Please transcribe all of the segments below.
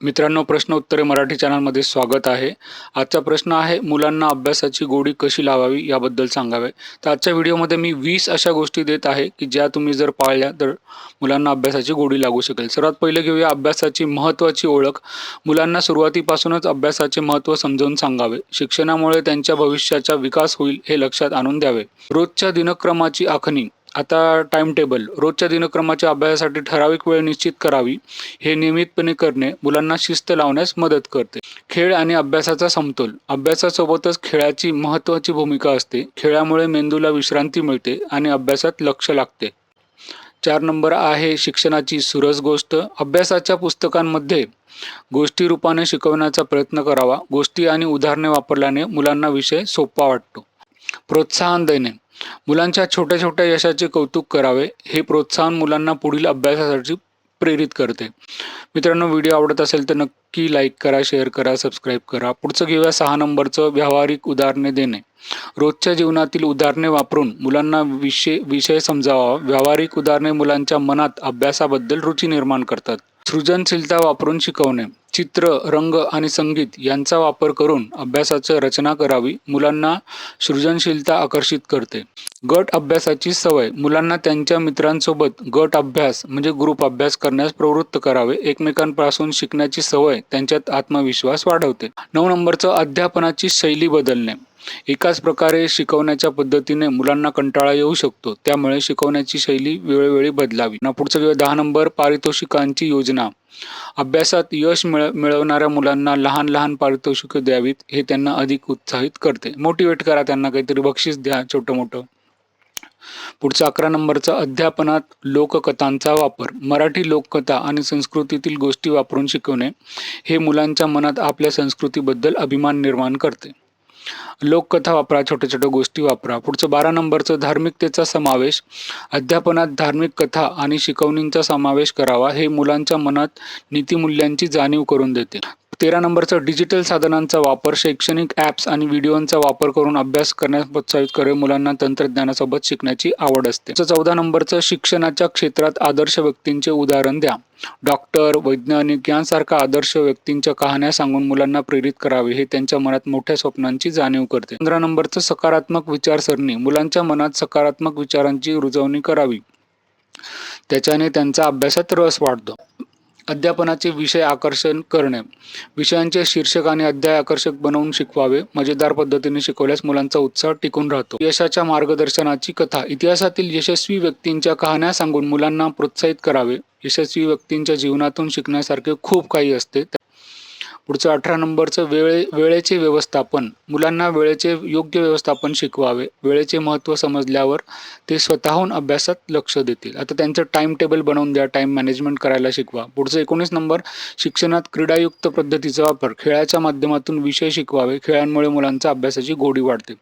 मित्रांनो, प्रश्न उत्तरे मराठी चॅनलमध्ये स्वागत आहे. आजचा प्रश्न आहे, मुलांना अभ्यासाची गोडी कशी लावावी याबद्दल सांगावे. तर आजच्या व्हिडिओमध्ये मी 20 अशा गोष्टी देत आहे की ज्या तुम्ही जर पाळल्या तर मुलांना अभ्यासाची गोडी लागू शकेल. सर्वात पहिले घेऊया अभ्यासाची महत्त्वाची ओळख. मुलांना सुरुवातीपासूनच अभ्यासाचे महत्त्व समजावून सांगावे. शिक्षणामुळे त्यांच्या भविष्याचा विकास होईल हे लक्षात आणून द्यावे. रोजच्या दिनक्रमाची आखणी. आता टाइम टेबल. रोजच्या दिनक्रमाच्या अभ्यासासाठी ठराविक वेळ निश्चित करावी. हे नियमितपणे करणे मुलांना शिस्त लावण्यास मदत करते. खेळ आणि अभ्यासाचा समतोल. अभ्यासासोबतच खेळाची महत्त्वाची भूमिका असते. खेळामुळे मेंदूला विश्रांती मिळते आणि अभ्यासात लक्ष लागते. 4 नंबर आहे शिक्षणाची सुरस गोष्ट. अभ्यासाच्या पुस्तकांमध्ये गोष्टी रूपाने शिकवण्याचा प्रयत्न करावा. गोष्टी आणि उदाहरणे वापरल्याने मुलांना विषय सोपा वाटतो. प्रोत्साहन देणे. मुलांच्या छोट्या छोट्या यशाचे कौतुक करावे. हे प्रोत्साहन मुलांना पुढील अभ्यासासाठी प्रेरित करते. मित्रांनो, व्हिडिओ आवडत असेल तर नक्की लाईक करा, शेअर करा, सबस्क्राईब करा. पुढचं घेऊया 6 नंबरचं व्यावहारिक उदाहरणे देणे. रोजच्या जीवनातील उदाहरणे वापरून मुलांना विषय समजावा. व्यावहारिक उदाहरणे मुलांच्या मनात अभ्यासाबद्दल रुची निर्माण करतात. सृजनशीलता वापरून शिकवणे. चित्र, रंग आणि संगीत यांचा वापर करून अभ्यासाची रचना करावी. मुलांना सृजनशीलता आकर्षित करते. गट अभ्यासाची सवय. मुलांना त्यांच्या मित्रांसोबत गट अभ्यास म्हणजे ग्रुप अभ्यास करण्यास प्रवृत्त करावे. एकमेकांपासून शिकण्याची सवय त्यांच्यात आत्मविश्वास वाढवते. 9 नंबरचं अध्यापनाची शैली बदलणे. एकाच प्रकारे शिकवण्याच्या पद्धतीने मुलांना कंटाळा येऊ शकतो. त्यामुळे शिकवण्याची शैली वेळोवेळी बदलावी. पुढचं घेऊया 10 नंबर पारितोषिकांची योजना. अभ्यासात यश मिळवणाऱ्या मुलांना लहान लहान पारितोषिके द्यावीत. हे त्यांना अधिक उत्साहित करते. मोटिवेट करा, त्यांना काहीतरी बक्षीस द्या छोटं मोठं. पुढचा 11 नंबरचा अध्यापनात लोककथांचा वापर. मराठी लोककथा आणि संस्कृतीतील गोष्टी वापरून शिकवणे हे मुलांच्या मनात आपल्या संस्कृतीबद्दल अभिमान निर्माण करते. लोककथा वापरा, छोट्या छोट्या गोष्टी वापरा. पुढचं 12 नंबरचं धार्मिकतेचा समावेश. अध्यापनात धार्मिक कथा आणि शिकवणींचा समावेश करावा. हे मुलांच्या मनात नीतिमूल्यांची जाणीव करून देते. 13 नंबरचं डिजिटल साधनांचा वापर. शैक्षणिक ॲप्स आणि व्हिडिओंचा वापर करून अभ्यास करण्यास प्रोत्साहित करेल. मुलांना तंत्रज्ञानासोबत शिकण्याची आवड असते. 14 नंबरचं शिक्षणाच्या क्षेत्रात आदर्श व्यक्तींचे उदाहरण द्या. डॉक्टर, वैज्ञानिक यांसारख्या आदर्श व्यक्तींच्या कहाण्या सांगून मुलांना प्रेरित करावे. हे त्यांच्या मनात मोठ्या स्वप्नांची जाणीव करते. 15 नंबरचं सकारात्मक विचारसरणी. मुलांच्या मनात सकारात्मक विचारांची रुजवणी करावी. त्याच्याने त्यांचा अभ्यासात रस वाढतो. अध्यापनाचे विषय आकर्षण करणे. विषयांचे शीर्षक आणि अध्याय आकर्षक बनवून शिकवावे. मजेदार पद्धतीने शिकवल्यास मुलांचा उत्साह टिकून राहतो. यशाच्या मार्गदर्शनाची कथा. इतिहासातील यशस्वी व्यक्तींच्या कहाण्या सांगून मुलांना प्रोत्साहित करावे. यशस्वी व्यक्तींच्या जीवनातून शिकण्यासारखे खूप काही असते. पुढचं 18 नंबरचं वेळेचे व्यवस्थापन. मुलांना वेळेचे योग्य व्यवस्थापन शिकवावे. वेळेचे महत्त्व समजल्यावर ते स्वतःहून अभ्यासात लक्ष देतील. आता त्यांचं टाइम टेबल बनवून द्या. टाइम मॅनेजमेंट करायला शिकवा. पुढचं 19 नंबर शिक्षणात क्रीडायुक्त पद्धतीचा वापर. खेळाच्या माध्यमातून विषय शिकवावे. खेळांमुळे मुलांचा अभ्यासाची गोडी वाढते.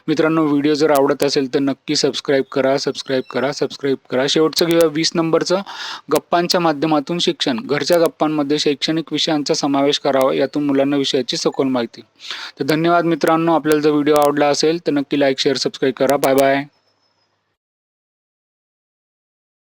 मित्रांनो, व्हिडिओ जर आवडत असेल तर नक्की सबस्क्राईब करा. शेवटचं घेऊया 20 नंबरचं गप्पांच्या माध्यमातून शिक्षण. घरच्या गप्पांमध्ये शैक्षणिक विषयांचा समावेश करावा. यातून मुलांना विषयाची सखोल माहिती. तर धन्यवाद मित्रांनो. आपल्याला जर व्हिडिओ आवडला असेल तर नक्की लाईक, शेअर, सबस्क्राईब करा. Bye bye.